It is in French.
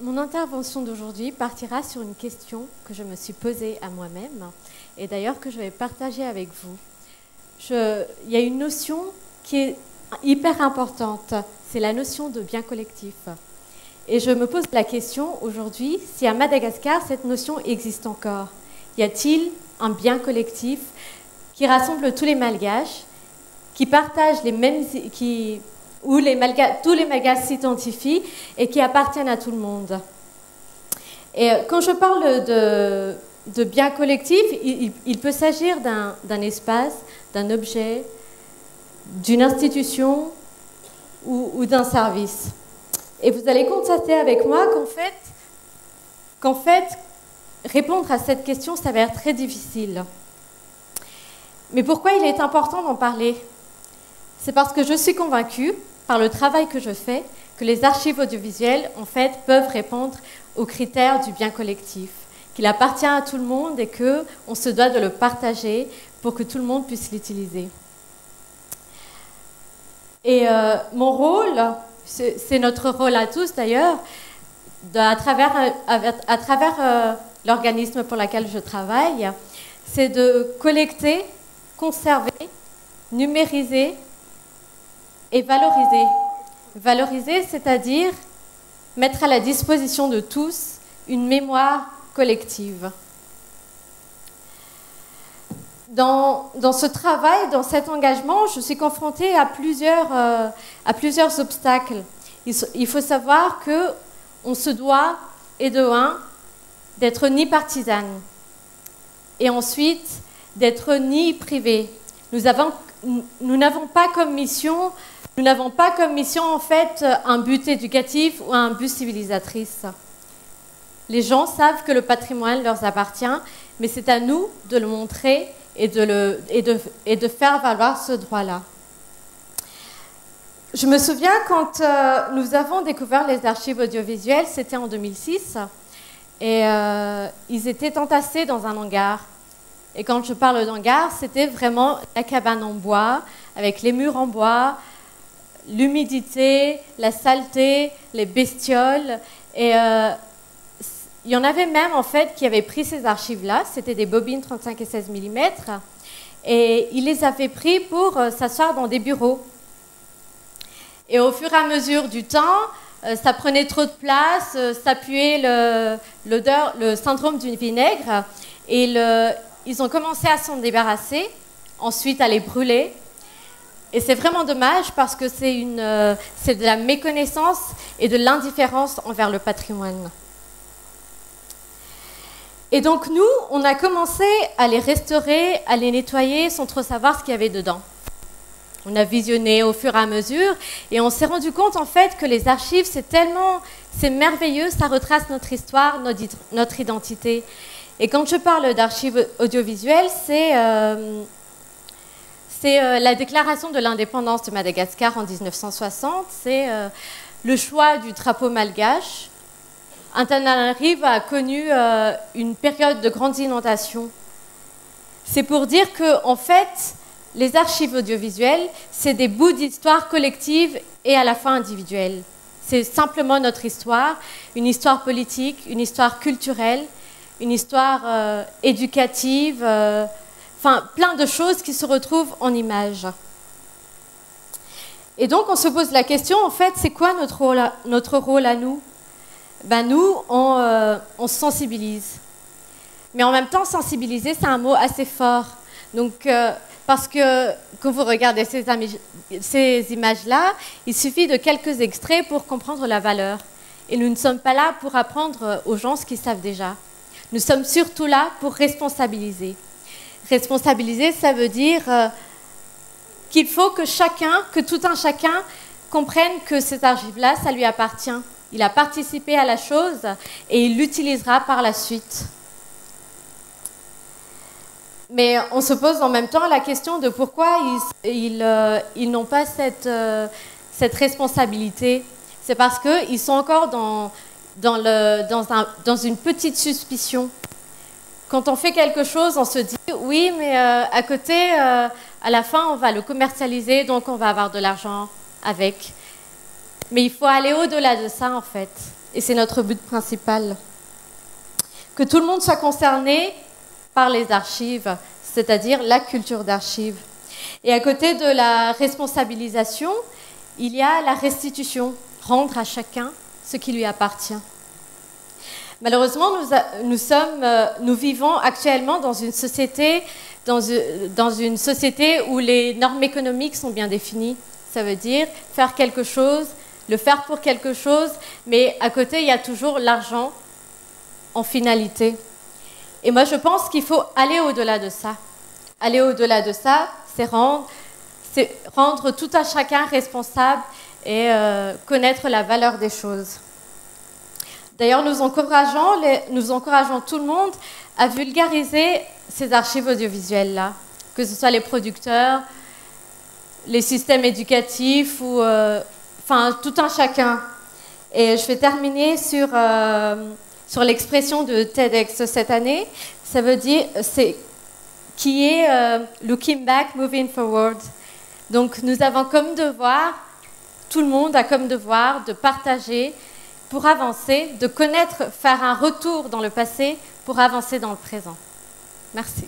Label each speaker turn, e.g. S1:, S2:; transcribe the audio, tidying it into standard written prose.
S1: Mon intervention d'aujourd'hui partira sur une question que je me suis posée à moi-même et d'ailleurs que je vais partager avec vous. Il y a une notion qui est hyper importante, c'est la notion de bien collectif. Et je me pose la question aujourd'hui, si à Madagascar, cette notion existe encore. Y a-t-il un bien collectif qui rassemble tous les Malgaches, qui partagent les mêmes... où tous les Malgaches s'identifient et qui appartiennent à tout le monde. Et quand je parle de bien collectif, il peut s'agir d'un espace, d'un objet, d'une institution ou d'un service. Et vous allez constater avec moi qu'en fait, répondre à cette question s'avère très difficile. Mais pourquoi il est important d'en parler? C'est parce que je suis convaincue, par le travail que je fais, que les archives audiovisuelles, en fait, peuvent répondre aux critères du bien collectif, qu'il appartient à tout le monde et qu'on se doit de le partager pour que tout le monde puisse l'utiliser. Et mon rôle, c'est notre rôle à tous d'ailleurs, à travers l'organisme pour lequel je travaille, c'est de collecter, conserver, numériser et valoriser. Valoriser, c'est-à-dire mettre à la disposition de tous une mémoire collective. Dans ce travail, dans cet engagement, je suis confrontée à plusieurs obstacles. Il faut savoir qu'on se doit, et de un, d'être ni partisane, et ensuite d'être ni privé. Nous n'avons pas comme mission en fait un but éducatif ou un but civilisatrice. Les gens savent que le patrimoine leur appartient, mais c'est à nous de le montrer et de faire valoir ce droit-là. Je me souviens quand nous avons découvert les archives audiovisuelles, c'était en 2006, et ils étaient entassés dans un hangar. Et quand je parle d'hangar, c'était vraiment la cabane en bois, avec les murs en bois, l'humidité, la saleté, les bestioles. Et il y en avait même en fait qui avaient pris ces archives-là, c'était des bobines 35 et 16 mm, et ils les avaient pris pour s'asseoir dans des bureaux. Et au fur et à mesure du temps, ça prenait trop de place, ça puait le syndrome du vinaigre, et ils ont commencé à s'en débarrasser, ensuite à les brûler. Et c'est vraiment dommage parce que c'est de la méconnaissance et de l'indifférence envers le patrimoine. Et donc nous, on a commencé à les restaurer, à les nettoyer sans trop savoir ce qu'il y avait dedans. On a visionné au fur et à mesure et on s'est rendu compte en fait que les archives, c'est merveilleux, ça retrace notre histoire, notre identité. Et quand je parle d'archives audiovisuelles, c'est la déclaration de l'indépendance de Madagascar en 1960, c'est le choix du drapeau malgache. Antananarivo a connu une période de grandes inondations. C'est pour dire que, en fait, les archives audiovisuelles, c'est des bouts d'histoire collective et à la fois individuelle. C'est simplement notre histoire, une histoire politique, une histoire culturelle, une histoire éducative, enfin plein de choses qui se retrouvent en images. Et donc on se pose la question, en fait, c'est quoi notre rôle à nous? Ben nous, on se sensibilise. Mais en même temps, sensibiliser, c'est un mot assez fort. Donc, parce que quand vous regardez ces images-là, il suffit de quelques extraits pour comprendre la valeur. Et nous ne sommes pas là pour apprendre aux gens ce qu'ils savent déjà. Nous sommes surtout là pour responsabiliser. Responsabiliser, ça veut dire qu'il faut que tout un chacun comprenne que cet archive-là, ça lui appartient. Il a participé à la chose et il l'utilisera par la suite. Mais on se pose en même temps la question de pourquoi ils n'ont pas cette responsabilité. C'est parce qu'ils sont encore dans une petite suspicion. Quand on fait quelque chose, on se dit « oui, mais à côté, à la fin, on va le commercialiser, donc on va avoir de l'argent avec ». Mais il faut aller au-delà de ça, en fait. Et c'est notre but principal. Que tout le monde soit concerné par les archives, c'est-à-dire la culture d'archives. Et à côté de la responsabilisation, il y a la restitution, rendre à chacun ce qui lui appartient. Malheureusement, nous vivons actuellement dans une société où les normes économiques sont bien définies. Ça veut dire faire quelque chose, le faire pour quelque chose, mais à côté, il y a toujours l'argent en finalité. Et moi, je pense qu'il faut aller au-delà de ça. Aller au-delà de ça, c'est rendre tout à chacun responsable et connaître la valeur des choses. D'ailleurs, nous encourageons tout le monde à vulgariser ces archives audiovisuelles-là, que ce soit les producteurs, les systèmes éducatifs ou tout un chacun. Et je vais terminer sur l'expression de TEDx cette année. Ça veut dire qui est looking back, moving forward. Donc nous avons comme devoir, tout le monde a comme devoir de partager pour avancer, de connaître, faire un retour dans le passé pour avancer dans le présent. Merci.